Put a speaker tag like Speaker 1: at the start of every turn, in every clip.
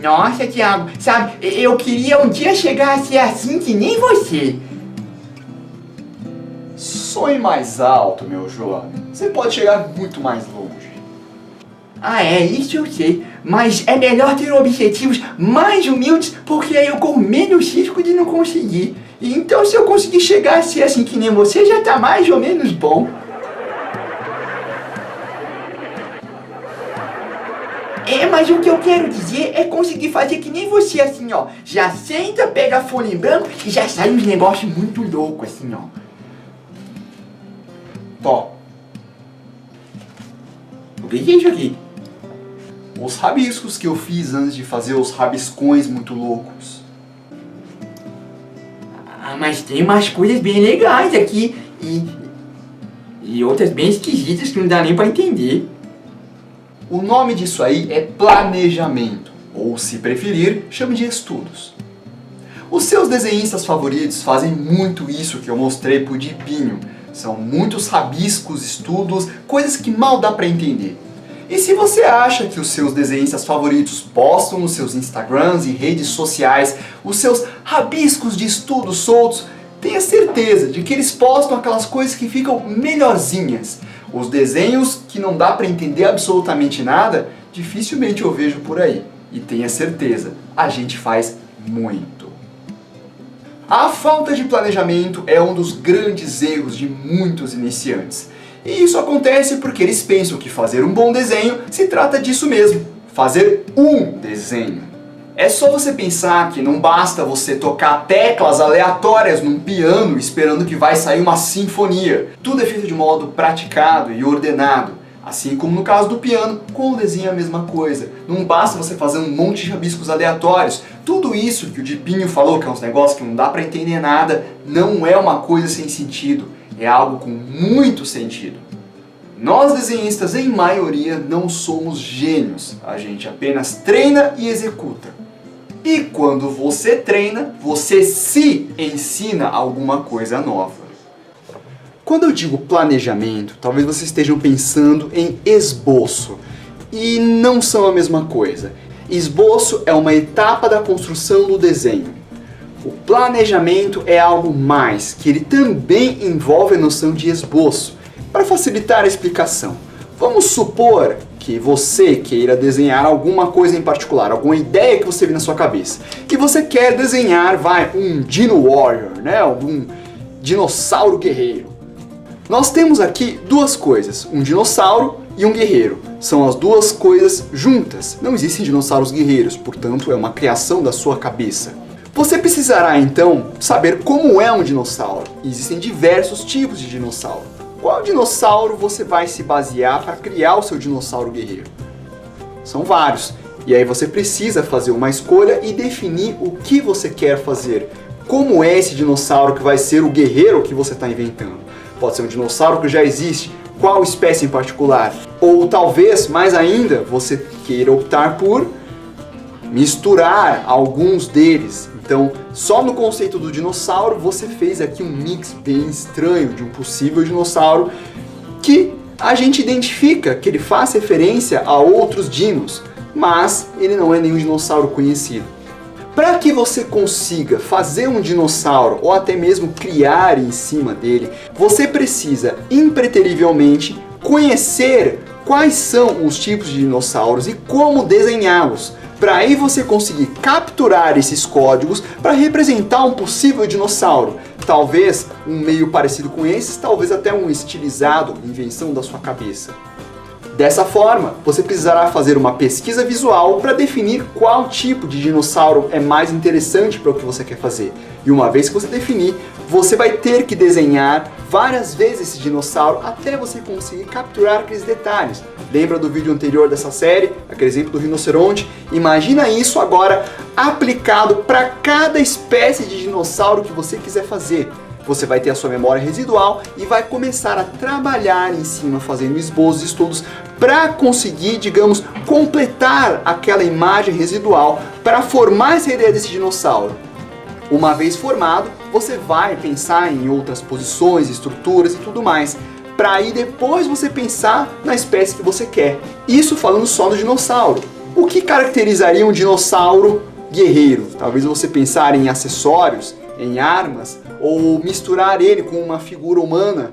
Speaker 1: Nossa, Thiago, sabe, eu queria um dia chegar a ser assim que nem você.
Speaker 2: Sonhe mais alto, meu jovem. Você pode chegar muito mais longe.
Speaker 1: Ah, é, isso eu sei, mas é melhor ter objetivos mais humildes porque aí eu corro menos risco de não conseguir. Então se eu conseguir chegar a ser assim que nem você, já tá mais ou menos bom. É, mas o que eu quero dizer é conseguir fazer que nem você, assim, ó. Já senta, pega a folha em branco e já sai uns negócios muito loucos, assim, ó.
Speaker 2: Tó,
Speaker 1: O que é isso aqui?
Speaker 2: os rabiscos que eu fiz antes de fazer os rabiscões muito loucos.
Speaker 1: Ah, mas tem umas coisas bem legais aqui e outras bem esquisitas que não dá nem pra entender.
Speaker 2: O nome disso aí é planejamento, ou se preferir, chame de estudos. Os seus desenhistas favoritos fazem muito isso que eu mostrei pro Dipinho. São muitos rabiscos, estudos, coisas que mal dá pra entender. E se você acha que os seus desenhistas favoritos postam nos seus Instagrams e redes sociais os seus rabiscos de estudos soltos, tenha certeza de que eles postam aquelas coisas que ficam melhorzinhas. Os desenhos que não dá para entender absolutamente nada, dificilmente eu vejo por aí. E tenha certeza, a gente faz muito. A falta de planejamento é um dos grandes erros de muitos iniciantes. E isso acontece porque eles pensam que fazer um bom desenho se trata disso mesmo, fazer um desenho. É só você pensar que não basta você tocar teclas aleatórias num piano esperando que vai sair uma sinfonia. Tudo é feito de modo praticado e ordenado. Assim como no caso do piano, com o desenho é a mesma coisa. Não basta você fazer um monte de rabiscos aleatórios. Tudo isso que o Dipinho falou, que é uns negócios que não dá pra entender nada, não é uma coisa sem sentido. É algo com muito sentido. Nós desenhistas, em maioria, não somos gênios. A gente apenas treina e executa. E quando você treina, você se ensina alguma coisa nova. Quando eu digo planejamento, talvez vocês estejam pensando em esboço. E não são a mesma coisa. Esboço é uma etapa da construção do desenho. O planejamento é algo mais, que ele também envolve a noção de esboço. Para facilitar a explicação, vamos supor que você queira desenhar alguma coisa em particular, alguma ideia que você vê na sua cabeça. Que você quer desenhar, um Dino Warrior, né? Um dinossauro guerreiro. Nós temos aqui duas coisas, um dinossauro e um guerreiro. São as duas coisas juntas. Não existem dinossauros guerreiros, portanto é uma criação da sua cabeça. Você precisará então saber como é um dinossauro. Existem diversos tipos de dinossauro. Qual dinossauro você vai se basear para criar o seu dinossauro guerreiro? São vários. E aí você precisa fazer uma escolha e definir o que você quer fazer. Como é esse dinossauro que vai ser o guerreiro que você está inventando? Pode ser um dinossauro que já existe, qual espécie em particular? Ou talvez, mais ainda, você queira optar por misturar alguns deles. Então, só no conceito do dinossauro, você fez aqui um mix bem estranho de um possível dinossauro que a gente identifica que ele faz referência a outros dinos, mas ele não é nenhum dinossauro conhecido. Para que você consiga fazer um dinossauro ou até mesmo criar em cima dele, você precisa impreterivelmente conhecer quais são os tipos de dinossauros e como desenhá-los. Para aí você conseguir capturar esses códigos para representar um possível dinossauro. Talvez um meio parecido com esses, talvez até um estilizado, invenção da sua cabeça. Dessa forma, você precisará fazer uma pesquisa visual para definir qual tipo de dinossauro é mais interessante para o que você quer fazer. E uma vez que você definir, você vai ter que desenhar várias vezes esse dinossauro até você conseguir capturar aqueles detalhes. Lembra do vídeo anterior dessa série, aquele exemplo do rinoceronte? Imagina isso agora aplicado para cada espécie de dinossauro que você quiser fazer. Você vai ter a sua memória residual e vai começar a trabalhar em cima, fazendo esboços e estudos para conseguir, digamos, completar aquela imagem residual para formar essa ideia desse dinossauro. Uma vez formado, você vai pensar em outras posições, estruturas e tudo mais, para aí depois você pensar na espécie que você quer. Isso falando só do dinossauro. O que caracterizaria um dinossauro guerreiro? Talvez você pensar em acessórios, em armas, ou misturar ele com uma figura humana.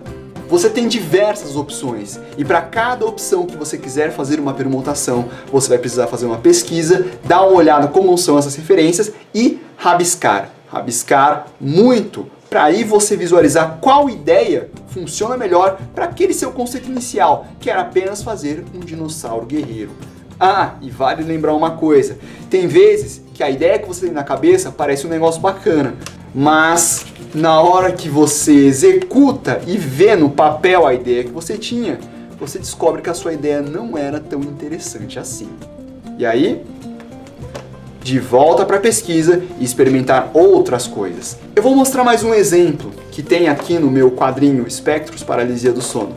Speaker 2: Você tem diversas opções, e para cada opção que você quiser fazer uma permutação, você vai precisar fazer uma pesquisa, dar uma olhada como são essas referências e rabiscar. Rabiscar muito, para aí você visualizar qual ideia funciona melhor para aquele seu conceito inicial, que era apenas fazer um dinossauro guerreiro. Ah, e vale lembrar uma coisa, tem vezes que a ideia que você tem na cabeça parece um negócio bacana, mas na hora que você executa e vê no papel a ideia que você tinha, você descobre que a sua ideia não era tão interessante assim. E aí, de volta para a pesquisa e experimentar outras coisas. Eu vou mostrar mais um exemplo que tem aqui no meu quadrinho Espectros Paralisia do Sono.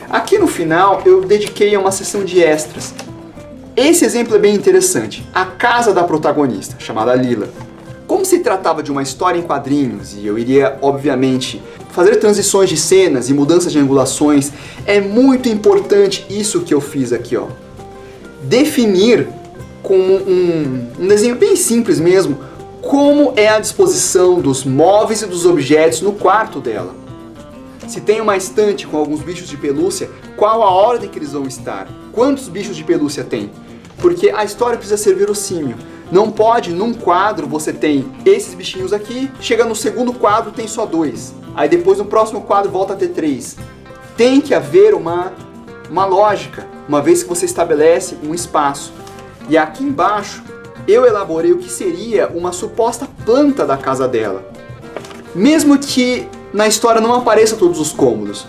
Speaker 2: Aqui no final eu dediquei a uma sessão de extras. Esse exemplo é bem interessante. A casa da protagonista, chamada Lila. Como se tratava de uma história em quadrinhos e eu iria, obviamente, fazer transições de cenas e mudanças de angulações, é muito importante isso que eu fiz aqui, ó. Definir com um desenho bem simples mesmo, como é a disposição dos móveis e dos objetos no quarto dela. Se tem uma estante com alguns bichos de pelúcia, qual a ordem que eles vão estar? Quantos bichos de pelúcia tem? Porque a história precisa ser verossímil. Não pode, num quadro, você tem esses bichinhos aqui, chega no segundo quadro tem só 2. Aí depois no próximo quadro volta a ter 3. Tem que haver uma lógica, uma vez que você estabelece um espaço. E aqui embaixo eu elaborei o que seria uma suposta planta da casa dela. Mesmo que na história não apareça todos os cômodos,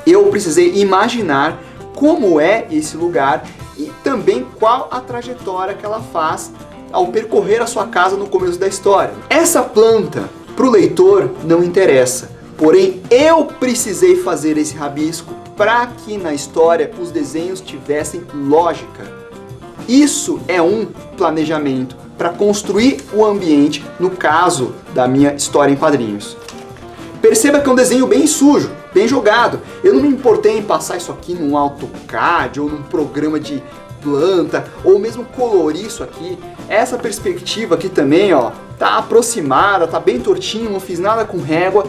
Speaker 2: eu precisei imaginar como é esse lugar e também qual a trajetória que ela faz ao percorrer a sua casa no começo da história. Essa planta, para o leitor, não interessa. Porém, eu precisei fazer esse rabisco para que na história os desenhos tivessem lógica. Isso é um planejamento para construir o ambiente, no caso da minha história em quadrinhos. Perceba que é um desenho bem sujo, bem jogado. Eu não me importei em passar isso aqui num AutoCAD ou num programa de planta, ou mesmo colorir isso aqui. Essa perspectiva aqui também, ó, tá aproximada, tá bem tortinho, não fiz nada com régua,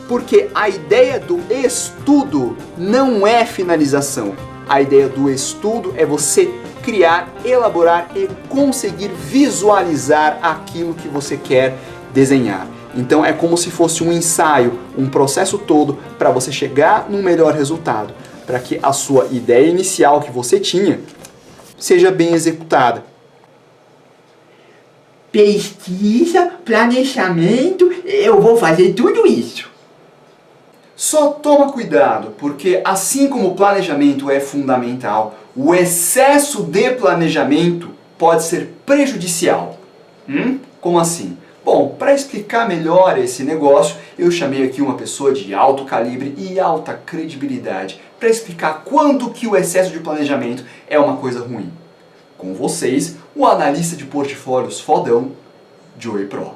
Speaker 2: porque a ideia do estudo não é finalização. A ideia do estudo é você criar, elaborar e conseguir visualizar aquilo que você quer desenhar. Então é como se fosse um ensaio, um processo todo para você chegar num melhor resultado, para que a sua ideia inicial que você tinha seja bem executada.
Speaker 1: Pesquisa, planejamento, eu vou fazer tudo isso.
Speaker 2: Só toma cuidado, porque assim como o planejamento é fundamental, o excesso de planejamento pode ser prejudicial. Como assim? Bom, para explicar melhor esse negócio, eu chamei aqui uma pessoa de alto calibre e alta credibilidade para explicar quando que o excesso de planejamento é uma coisa ruim. Com vocês, o analista de portfólios fodão, Joey Pro.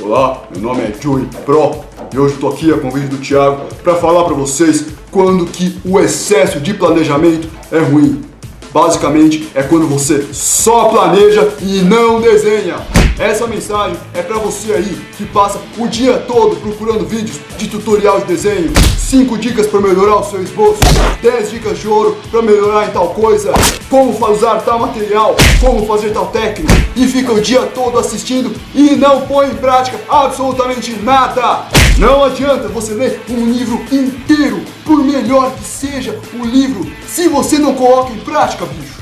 Speaker 3: Olá, meu nome é Joey Pro e hoje estou aqui a convite do Thiago para falar para vocês quando que o excesso de planejamento é ruim. Basicamente é quando você só planeja e não desenha. Essa mensagem é para você aí que passa o dia todo procurando vídeos de tutorial de desenho, 5 dicas para melhorar o seu esboço, 10 dicas de ouro para melhorar em tal coisa, como usar tal material, como fazer tal técnica, e fica o dia todo assistindo e não põe em prática absolutamente nada. Não adianta você ler um livro inteiro, por melhor que seja o livro, se você não coloca em prática, bicho.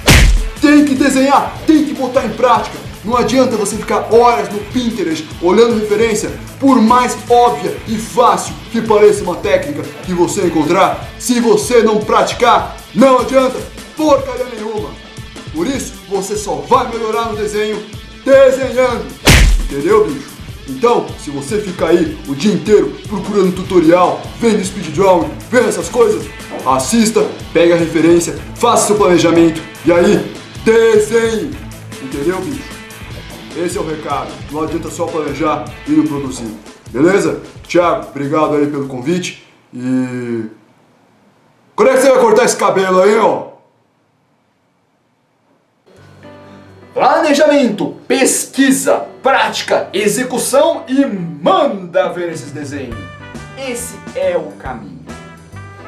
Speaker 3: Tem que desenhar, tem que botar em prática. Não adianta você ficar horas no Pinterest olhando referência, por mais óbvia e fácil que pareça uma técnica que você encontrar, se você não praticar, não adianta porcaria nenhuma. Por isso, você só vai melhorar no desenho desenhando. Entendeu, bicho? Então, se você fica aí o dia inteiro procurando tutorial, vendo speed drawing, vendo essas coisas, assista, pega a referência, faça seu planejamento e aí desenhe. Entendeu, bicho? Esse é o recado. Não adianta só planejar e não produzir. Beleza? Thiago, obrigado aí pelo convite. E... quando é que você vai cortar esse cabelo aí, ó?
Speaker 2: Planejamento, pesquisa, prática, execução e manda ver esses desenhos. Esse é o caminho.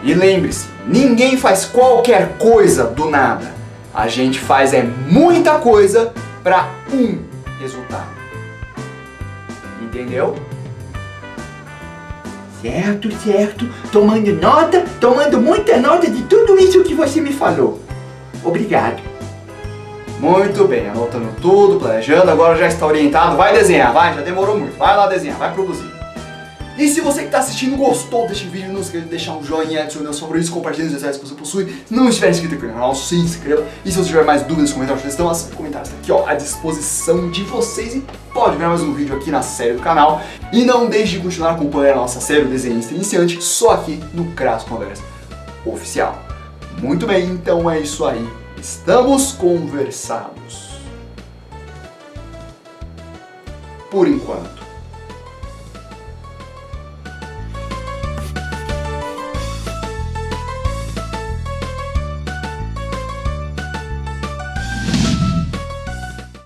Speaker 2: E lembre-se, ninguém faz qualquer coisa do nada. A gente faz muita coisa para um resultado. Entendeu?
Speaker 1: Certo, certo. Tomando muita nota de tudo isso que você me falou. Obrigado.
Speaker 2: Muito bem, anotando tudo, planejando, agora já está orientado. Vai desenhar, vai, já demorou muito. Vai lá desenhar, vai produzir. E se você que está assistindo gostou deste vídeo, não esqueça de deixar um joinha, adicionar os favoritos, compartilhar os detalhes que você possui. Se não estiver inscrito aqui no canal, se inscreva. E se você tiver mais dúvidas, comentários, sugestão, os comentários aqui ó, à disposição de vocês. E pode ver mais um vídeo aqui na série do canal. E não deixe de continuar acompanhando a nossa série Desenhista Iniciante, só aqui no Crasso Conversa Oficial. Muito bem, então é isso aí. Estamos conversados. Por enquanto.